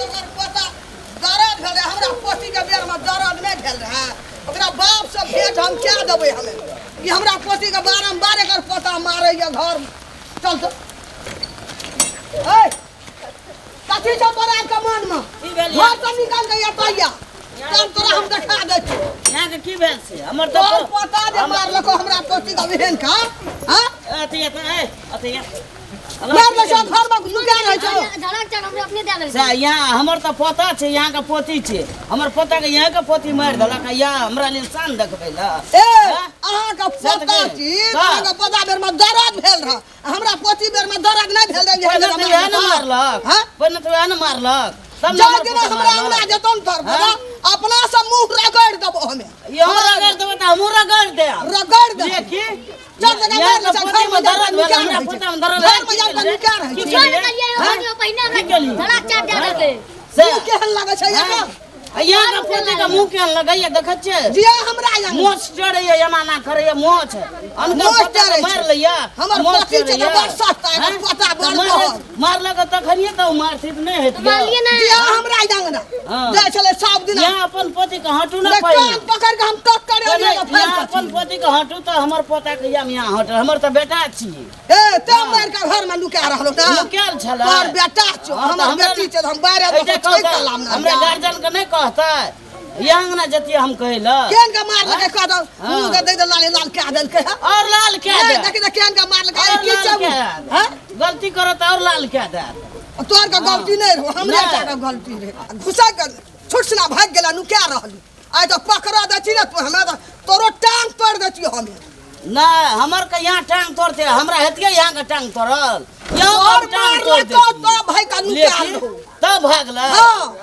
ओकर पता दर्द भेल रहे हमरा पोती के बेर में दर्द नहीं भेल रहे ओकरा बाप से भेंट हम क्या देबै हमें कि हमरा पोती के बारंबार एकर पता मारे या घर चल तो ए कथी छ तोरा के मन में घर से निकाल के एतैया तब तोरा हम देखा दै छी यहाँ के की भेल से हमर तो पता जे मारलको हमरा पोती के बहन का हां अथी अथी मार ले सब घर में लुका रहे छ धड़क चल हमरे अपने दे देल से यहाँ हमर तो पोता छे यहाँ के पोती छे हमर पोता के यहाँ के पोती मार देलक या हमरा इंसान देखबै ला ए अहाँ का पोता छी अहाँ का पता बेर में दर्द भेल रहा हमरा पोती बेर में दर्द नहीं भेल रहे पहले तो मारलक हां पहले तो मारलक तब जाके हमरा अंगना जतन तर अपना से मुंह रगड़ देबो हमें यो रगड़ देबो त हमहु रगड़ दे रगड़ दे देखी चल जगह मार ले पोती में दर्द भेल हमरा पोता में दर्द घर में जाके निका रहे की चल निकलिए हो पहिना धड़क चाट दे देल से केहन लागे छै यहाँ यहाँ का पोती का मुंह केहन लगैया देखै छै जिया हमरा यहाँ मोछ चढ़ैया यमाना करैया मोछ अनका पोता मार लैया हमर पोती छै त बड़ सस्ता है पता बड़ मारलक तखनिए त मारथित नहीं हेत मारलिए ना जिया हमरा अंगना जाय छले सब दिन यहाँ अपन पोती के हटू ना पाई कान पकड़ के हम टक करे यहाँ अपन पोती के हटू त हमर पोता के यहाँ हट हमर त बेटा छी ए ते मार के घर में लुका रहलो ना लुकाल छला तोर बेटा छ हमर बेटी छ हम बाहर दे छोड़ के लाम ना हमरा गार्जियन के नहीं कहता यहाँ ना जतिए हम कहला केन का मार लगे कह दो मुंह के दे दे लाल लाल कह देल के और लाल क्या दे देख देख केन का मार लगे की सब हां गलती करत और लाल क्या दे तोर का गलती नहीं रहो हमरा का गलती रे घुसा के छुटसना भाग गेला नु क्या रहली आइ तो पकड़ा दे छी रे तू हमरा तोरो टांग तोड़ दे छी हमें ना हमर के यहाँ टांग तोड़ते हमरा हेतिए यहाँ के टांग तोड़ल यहाँ और टांग मार तोड़ तो भाई का निकाल दो तब भागला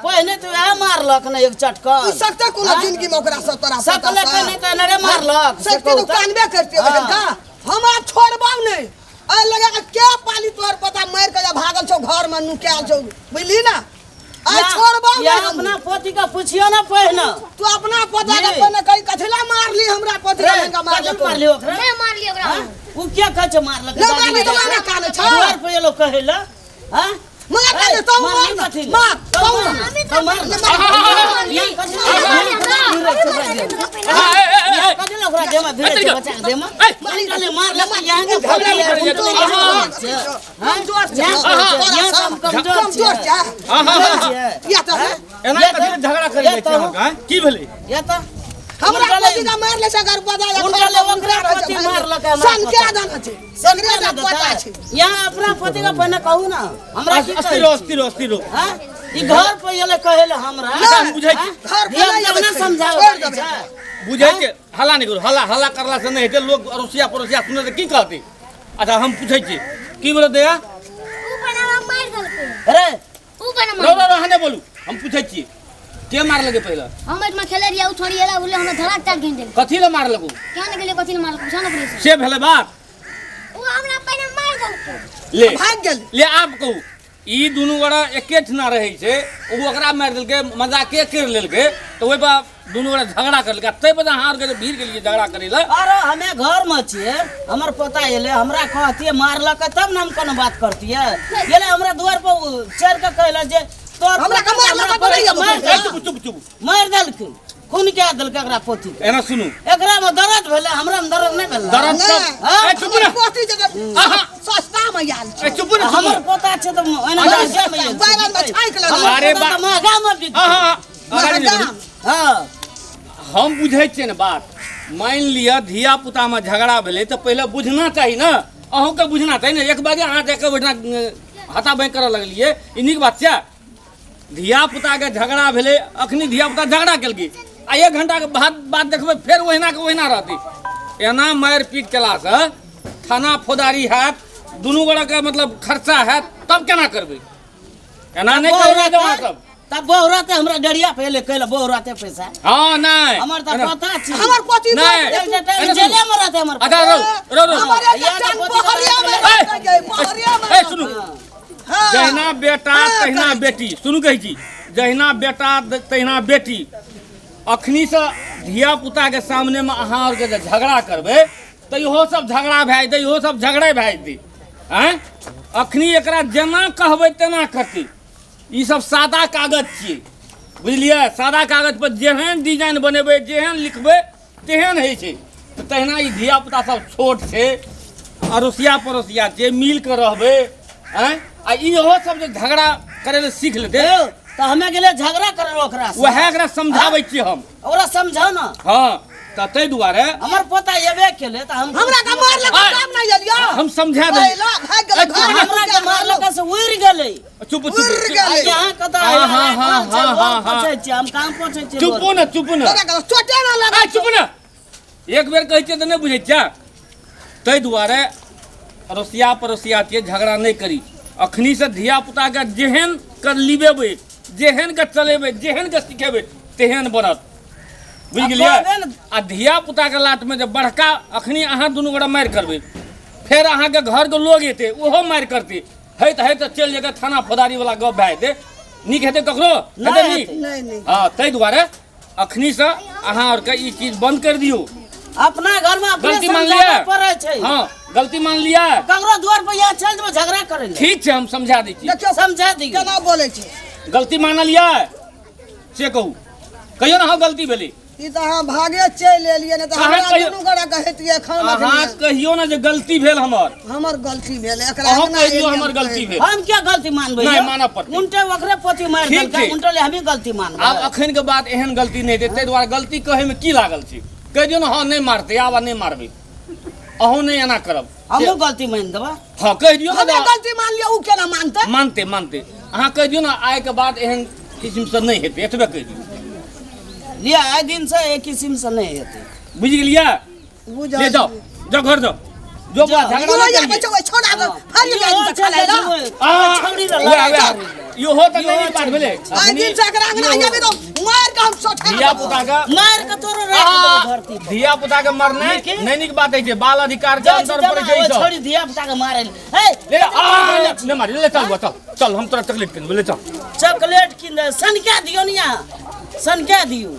पहले तो आ मारलक ना एक चटकन सकते कोनो जिंदगी में ओकरा सब तोरा सकले के नहीं तो नरे मारलक सकते तो कानबे करते हो का हम आ छोड़बा नहीं आ लगा के क्या पाली तोर पता मार के भागल छौ घर में नुकाल छौ बुझली ना आ छोड़बा या अपना पोती का पूछियो ना पहिना तू अपना पता के पने कहीं कथला मारली हमरा पोती का मार मारली ओकरा मैं मार लियो ओकरा उ क्या कछ मारलक ना मारली तो ना काने छ द्वार पे ये लोग कहेला हां मार दे तो मार तो मार ये कथि ओकरा देमा धीरे से बचा देमा मारले मारलक यहाँ के यहाँ हम कमजोर छ या तो एना कथि झगड़ा करे छै की भेलै या तो हमरा पोती का मार ले सगर पता उनका ले ओकरा पोती मारलक सन के दाना छै सगरे का पता छै यहाँ अपना पोती का पहले कहू ना हमरा की अस्थिर हां ई घर पे येले कहेला हमरा हम बुझै छी घर ना समझाओ बुझै छी हल्ला नहीं करू हल्ला करला से नहीं हेते लोग अरोसिया पड़ोसिया सुने त की कहते अच्छा हम पूछै छी की बोले दया ऊपर ना मार देलके अरे ऊपर ना रो हने बोलू हम पूछै छी के मार लगे पहले हम में खेले रिया उठोड़ी एला बोले हमरा धड़क चाट घेन देल कथि ले मार लगू क्या ने गेले कथि ले मार पूछा ना पुलिस से भेले बात वो हमरा पहिने मार देलके ले भाग गेल ले आप कहू ई दुनू गोड़ा एके ठना रहै छै ओ ओकरा मार देलके मजाके कर लेलके तो ओइ पर दुनू गोड़ा झगड़ा करलके तै पर हार के भीड़ गेलिए झगड़ा करै ला अरे हमें घर में छिए हमर पोता एले हमरा कहतिए मारलक तब ना हम कोनो बात करतिए एले हमरा द्वार पर चढ़ के कहला जे तोर हमरा के मारलक पड़ैया चुप मार देलके खून क्या देलके एकरा पोती एना सुनू एकरा में दर्द भेले हमरा में दर्द नहीं भेले दर्द ए चुप ना पोती जगह सस्ता में आयल छै चुप ना हमर पोता छै त एना जाय में आयल बैरन में छाइक ले अरे बा महंगा में बिक हां हम बुझै छियै ने बात मान लिया धिया पुता में झगड़ा भेलै तो पहले बुझना चाहिए ना अहूँ के बुझना चाहिए ना एक बार अहाँ जाके बैठना हाथा बैं करऽ लगलिए ई नीक बात छै धिया पुता के झगड़ा भेलै अखनी धिया पुता झगड़ा केलकै आ 1 घंटा के बाद देखबै फेर ओहिना के ओहिना रहतै एना मारि पीट केला से थाना फौदारी हैत दुनू गोड़ा के मतलब खर्चा हैत तब केना करबै एना नहीं करबै जमा सब तब बहुराते हमरा डरिया पहले कहले बहुराते पैसा हां नहीं हमर त पता छी हमर पोती नहीं जेले में रहते हमर अदा रो ए सुनु जहिना बेटा तहिना बेटी सुनु कहै छी जहिना बेटा तहिना बेटी अखनी से धिया पुता के सामने में अहाँ और के झगड़ा करबै तो इहो सब झगड़ा भए जेतै इहो सब झगड़े भए जेतै हैं अखनी एकरा जेना कहबै तेना करतै ई सब सादा कागज छियै बुझलियै सादा कागज पर जेहन डिजाइन बनेबै जेहन लिखबै तेहन होइ छै तऽ तहिना ई धियापुता सब छोट छै अड़ोसिया पड़ोसिया छै मिल कऽ रहबै आँय आ इहो सब जे झगड़ा करै लए सीख लेतै तो हमें गेले झगड़ा करे ओकरा से वएह एकरा समझाबै छियै हम ओकरा समझाओ ना हाँ तऽ ताहि दुआरे हमर पोता एबे केले त हम हमरा का मार लगा काम नहीं जलियो हम समझा देबै पहिला भाग गेल घर हमरा के मारलक से उड़ गेलै चुप उड़ गेलै यहाँ कतऽ हम काम पहुँचे छी चुप न तोरा का चोटे ना लगा चुप न एक बेर कहै छियै तऽ नहि बुझै छियै ताहि दुआरे अड़ोसिया पड़ोसिया छियै झगड़ा नहि करी अखनी से धिया पुता के जेहन के लिबेबै जेहन के चलेबै जेहन के सिखेबै तेहन बनत बुझि गेलियै आ धिया पुता के लाट में जे बड़का अखनी अहाँ दुनू गोटा मारि करबै फेर अहाँके घर के लोग एतै ओहो मारि करतै हैत चलि जेतै थाना फौदारी वाला गप भए जेतै नीक हेतै ककरो हेतै नीक नहीं हाँ ताहि दुआरे अखनी से अहाँ आरके ई चीज बंद कर दियौ अपना घर में अपने गलती मान समझाबे लिया पड़े छै हाँ गलती मान लिया ककरो द्वार पर यहाँ चल जेबै झगड़ा करे ले ठीक छै हम समझा दै छी देखियो समझा दियो केना बोले छै गलती मानल यऽ से कहू कहियो ना हाँ गलती भेलै ई त अहाँ भागे चलि एलियै ने त अहाँ हमरा कहियो- दुनू गोरा कहतियै खाना अहाँ कहियो ना जे गलती भेल हमर हमर गलती भेल एकरा अहाँ केना कहि दियौ एलियै हमर हम गलती भेल हम क्या गलती मानबै नहीं, ये? मानब पड़तै। उनटे ओकरे पोती मार ठीक देलकै छै। उनटे ले हमें गलती मानबै आब अखन के बाद एहन गलती नहि हेतै ताहि दुआरे गलती कहैमे की लागल छै कहि दियौ ने हाँ नहि मारतै आब नहि मारबै अहूँ नहि एना करब हमहूँ गलती मान देबै हाँ कहि दियौ हमे ने गलती मान लिया ऊ केना मानतै मानते अहाँ कहि दियौ ने आइ के बाद एहन किस्म से नहि हेतै एतबे कहि दियौ लिया आइ दिन से एक किस्म से नहीं हेतै बुझि गेलियै बुझा ले जाओ जाओ घर जाओ जो जाओ। झगड़ा इहो नहीं या करिए। बच्चा छोड़ा दे फरी इहो में चल खा ला जेबै। छौरी रे वएह, लड़ाई वएह। करै। इहो तऽ नहि बात भेलै आई दिन से एकरा अंगना जाबे तो मार के हम सोठा धिया पुता के मार के तोरो राख देबै धरती पर। धिया पुता के मरनाइ नीक। नहीं नीक बात है छै बाल अधिकार के जाइ अंदर छै पड़ै जमा, छै ई ओइ सब छोरी धिया पुता के मारे ले हे ले नहीं मारी ले चल चल चल हम तोरा चॉकलेट किन ले चल चॉकलेट किन दे सनके दियो निया सनके दियो